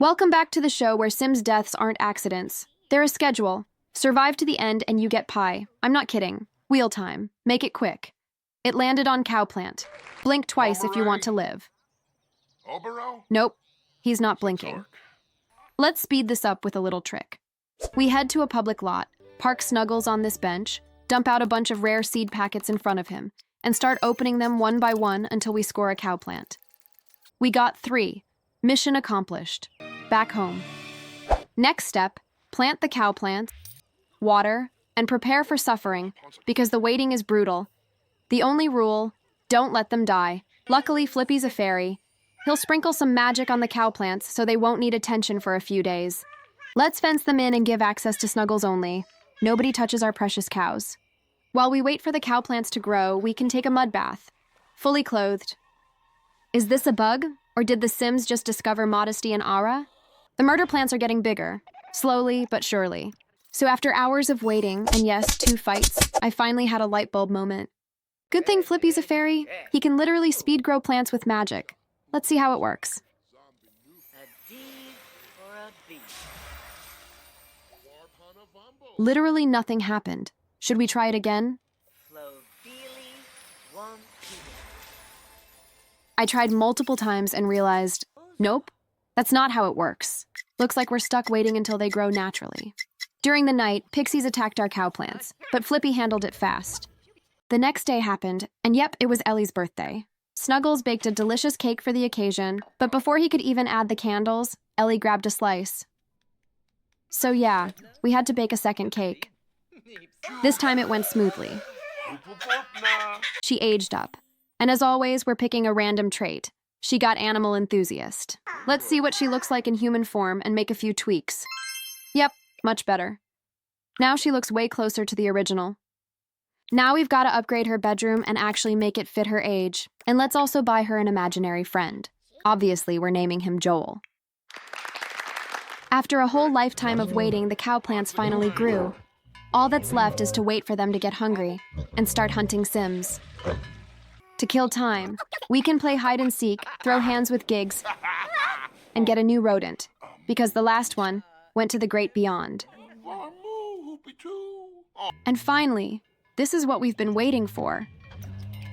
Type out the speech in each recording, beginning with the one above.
Welcome back to the show where Sims deaths aren't accidents. They're a schedule. Survive to the end and you get pie. I'm not kidding. Wheel time. Make it quick. It landed on cow plant. Blink twice if you want to live. Nope, he's not blinking. Let's speed this up with a little trick. We head to a public lot, park Snuggles on this bench, dump out a bunch of rare seed packets in front of him, and start opening them one by one until we score a cow plant. We got 3. Mission accomplished. Back home. Next step, plant the cow plant, water, and prepare for suffering, because the waiting is brutal. The only rule, don't let them die. Luckily, Flippy's a fairy. He'll sprinkle some magic on the cow plants so they won't need attention for a few days. Let's fence them in and give access to Snuggles only. Nobody touches our precious cows. While we wait for the cow plants to grow, we can take a mud bath. Fully clothed. Is this a bug? Or did the Sims just discover modesty and aura? The murder plants are getting bigger, slowly but surely. So after hours of waiting, and yes, 2 fights, I finally had a light bulb moment. Good thing Flippy's a fairy. He can literally speed grow plants with magic. Let's see how it works. Literally nothing happened. Should we try it again? I tried multiple times and realized, nope, that's not how it works. Looks like we're stuck waiting until they grow naturally. During the night, pixies attacked our cow plants, but Flippy handled it fast. The next day happened, and yep, it was Ellie's birthday. Snuggles baked a delicious cake for the occasion, but before he could even add the candles, Ellie grabbed a slice. So yeah, we had to bake a second cake. This time it went smoothly. She aged up. And as always, we're picking a random trait. She got animal enthusiast. Let's see what she looks like in human form and make a few tweaks. Yep, much better. Now she looks way closer to the original. Now we've got to upgrade her bedroom and actually make it fit her age. And let's also buy her an imaginary friend. Obviously, we're naming him Joel. After a whole lifetime of waiting, the cow plants finally grew. All that's left is to wait for them to get hungry and start hunting Sims. To kill time, we can play hide and seek, throw hands with Gigz, and get a new rodent, because the last one went to the great beyond. And finally, this is what we've been waiting for.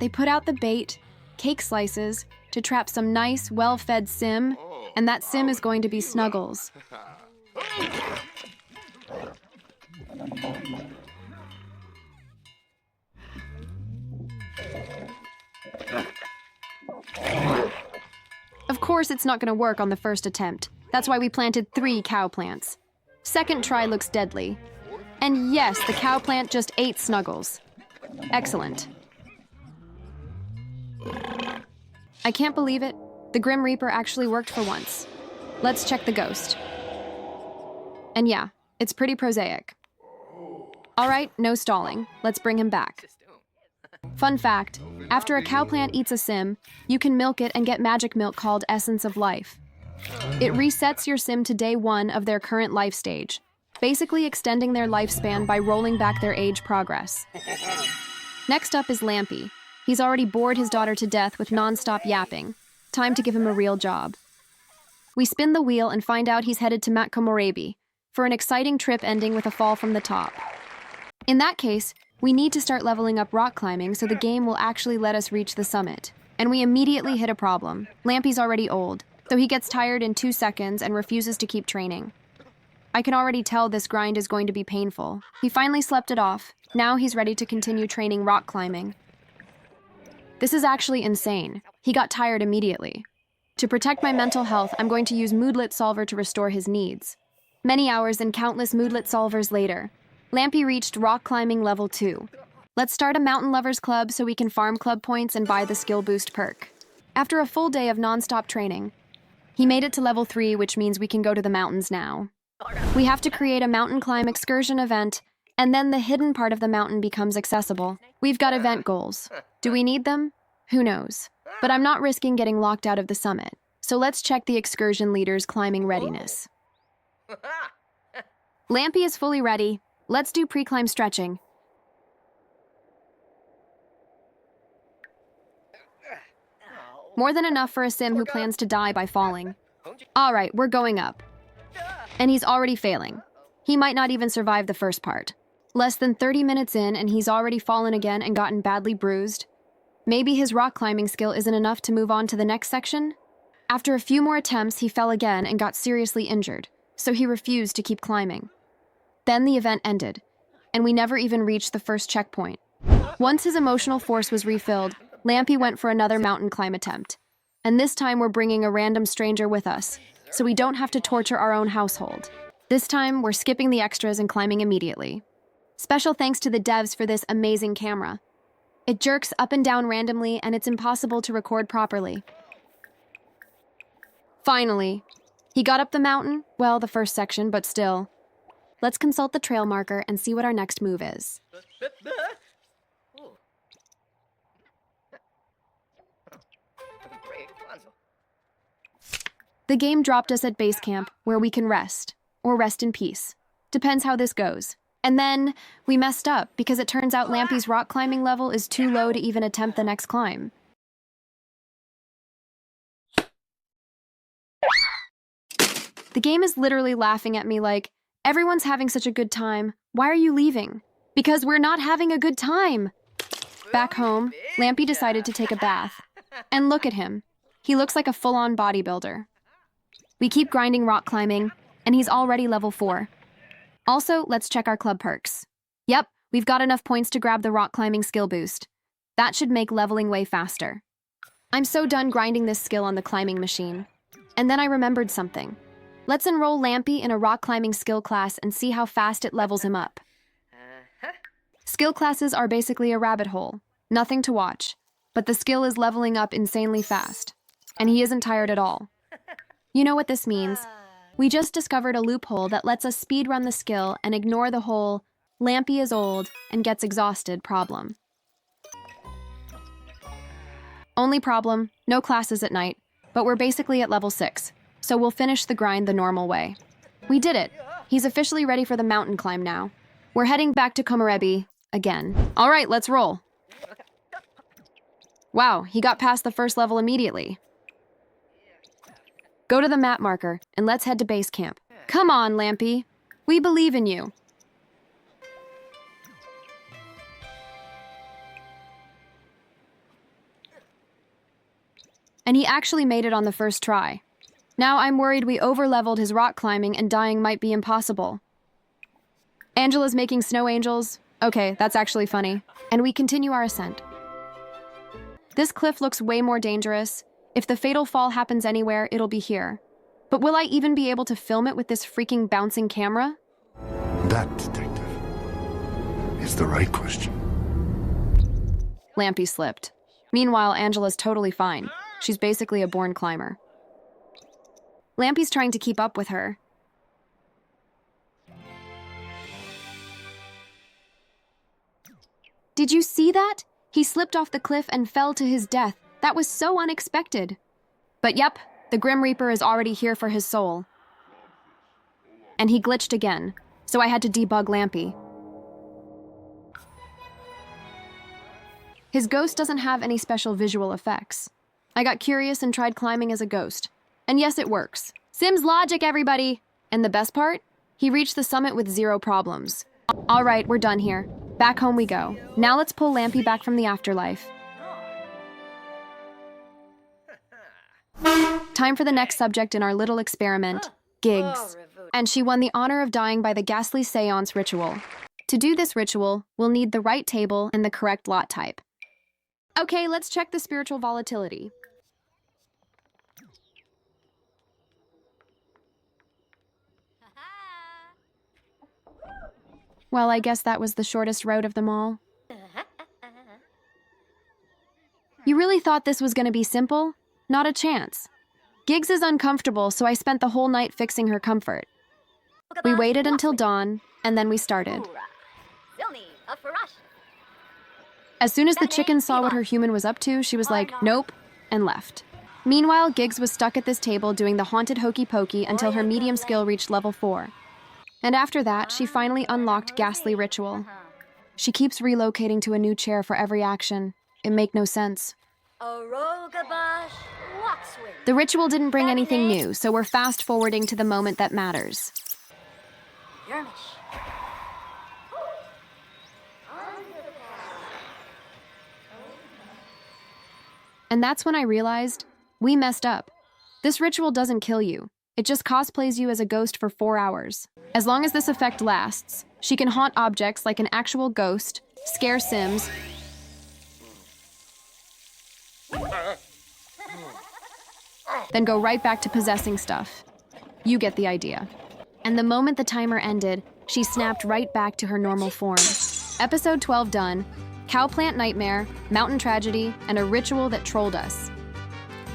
They put out the bait, cake slices, to trap some nice, well-fed Sim, and that Sim is going to be Snuggles. Of course, it's not going to work on the first attempt. That's why we planted 3 cow plants. Second try looks deadly. And yes, the cow plant just ate Snuggles. Excellent. I can't believe it. The Grim Reaper actually worked for once. Let's check the ghost. And yeah, it's pretty prosaic. All right, no stalling. Let's bring him back. Fun fact, after a cow plant eats a Sim, you can milk it and get magic milk called Essence of Life. It resets your Sim to day 1 of their current life stage, basically extending their lifespan by rolling back their age progress. Next up is Lumpy. He's already bored his daughter to death with non-stop yapping. Time to give him a real job. We spin the wheel and find out he's headed to Massacre for an exciting trip ending with a fall from the top. In that case, we need to start leveling up rock climbing so the game will actually let us reach the summit. And we immediately hit a problem. Lumpy's already old, so he gets tired in 2 seconds and refuses to keep training. I can already tell this grind is going to be painful. He finally slept it off. Now he's ready to continue training rock climbing. This is actually insane. He got tired immediately. To protect my mental health, I'm going to use Moodlet Solver to restore his needs. Many hours and countless Moodlet Solvers later, Lumpy reached rock climbing level 2. Let's start a mountain lovers club so we can farm club points and buy the skill boost perk. After a full day of non-stop training, he made it to level 3, which means we can go to the mountains now. We have to create a mountain climb excursion event, and then the hidden part of the mountain becomes accessible. We've got event goals. Do we need them? Who knows? But I'm not risking getting locked out of the summit. So let's check the excursion leader's climbing readiness. Lumpy is fully ready. Let's do pre-climb stretching. More than enough for a sim who plans to die by falling. All right, we're going up. And he's already failing. He might not even survive the first part. Less than 30 minutes in, and he's already fallen again and gotten badly bruised. Maybe his rock climbing skill isn't enough to move on to the next section? After a few more attempts, he fell again and got seriously injured, so he refused to keep climbing. Then the event ended, and we never even reached the first checkpoint. Once his emotional force was refilled, Lumpy went for another mountain climb attempt. And this time we're bringing a random stranger with us, so we don't have to torture our own household. This time, we're skipping the extras and climbing immediately. Special thanks to the devs for this amazing camera. It jerks up and down randomly, and it's impossible to record properly. Finally, he got up the mountain, well, the first section, but still. Let's consult the trail marker and see what our next move is. The game dropped us at base camp, where we can rest, or rest in peace. Depends how this goes. And then, we messed up, because it turns out Lumpy's rock climbing level is too low to even attempt the next climb. The game is literally laughing at me like, everyone's having such a good time, why are you leaving? Because we're not having a good time! Back home, Lumpy decided to take a bath. And look at him. He looks like a full-on bodybuilder. We keep grinding rock climbing, and he's already level 4. Also, let's check our club perks. Yep, we've got enough points to grab the rock climbing skill boost. That should make leveling way faster. I'm so done grinding this skill on the climbing machine. And then I remembered something. Let's enroll Lumpy in a rock climbing skill class and see how fast it levels him up. Skill classes are basically a rabbit hole. Nothing to watch. But the skill is leveling up insanely fast. And he isn't tired at all. You know what this means. We just discovered a loophole that lets us speedrun the skill and ignore the whole Lumpy is old and gets exhausted problem. Only problem, no classes at night, but we're basically at level 6, so we'll finish the grind the normal way. We did it. He's officially ready for the mountain climb now. We're heading back to Komarebi again. All right, let's roll. Wow, he got past the first level immediately. Go to the map marker, and let's head to base camp. Come on, Lumpy. We believe in you. And he actually made it on the first try. Now I'm worried we overleveled his rock climbing and dying might be impossible. Angela's making snow angels. Okay, that's actually funny. And we continue our ascent. This cliff looks way more dangerous. If the fatal fall happens anywhere, it'll be here. But will I even be able to film it with this freaking bouncing camera? That, detective, is the right question. Lumpy slipped. Meanwhile, Angela's totally fine. She's basically a born climber. Lumpy's trying to keep up with her. Did you see that? He slipped off the cliff and fell to his death. That was so unexpected. But yep, the Grim Reaper is already here for his soul. And he glitched again, so I had to debug Lumpy. His ghost doesn't have any special visual effects. I got curious and tried climbing as a ghost. And yes, it works. Sims logic, everybody! And the best part? He reached the summit with 0 problems. All right, we're done here. Back home we go. Now let's pull Lumpy back from the afterlife. Time for the next subject in our little experiment, Gigz. And she won the honor of dying by the ghastly seance ritual. To do this ritual, we'll need the right table and the correct lot type. Okay, let's check the spiritual volatility. Well, I guess that was the shortest road of them all. You really thought this was going to be simple? Not a chance. Gigz is uncomfortable, so I spent the whole night fixing her comfort. We waited until dawn, and then we started. As soon as the chicken saw what her human was up to, she was like, nope, and left. Meanwhile, Gigz was stuck at this table doing the haunted hokey pokey until her medium skill reached level 4. And after that, she finally unlocked Ghastly Ritual. She keeps relocating to a new chair for every action. It make no sense. Orogabash Waxwin. The ritual didn't bring anything new, so we're fast-forwarding to the moment that matters. Yermish. And that's when I realized we messed up. This ritual doesn't kill you. It just cosplays you as a ghost for 4 hours. As long as this effect lasts, she can haunt objects like an actual ghost, scare Sims, then go right back to possessing stuff. You get the idea. And the moment the timer ended, she snapped right back to her normal form. Episode 12 done. Cowplant nightmare, mountain tragedy, and a ritual that trolled us.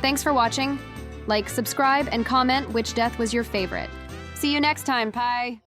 Thanks for watching. Like, subscribe, and comment which death was your favorite. See you next time, bye!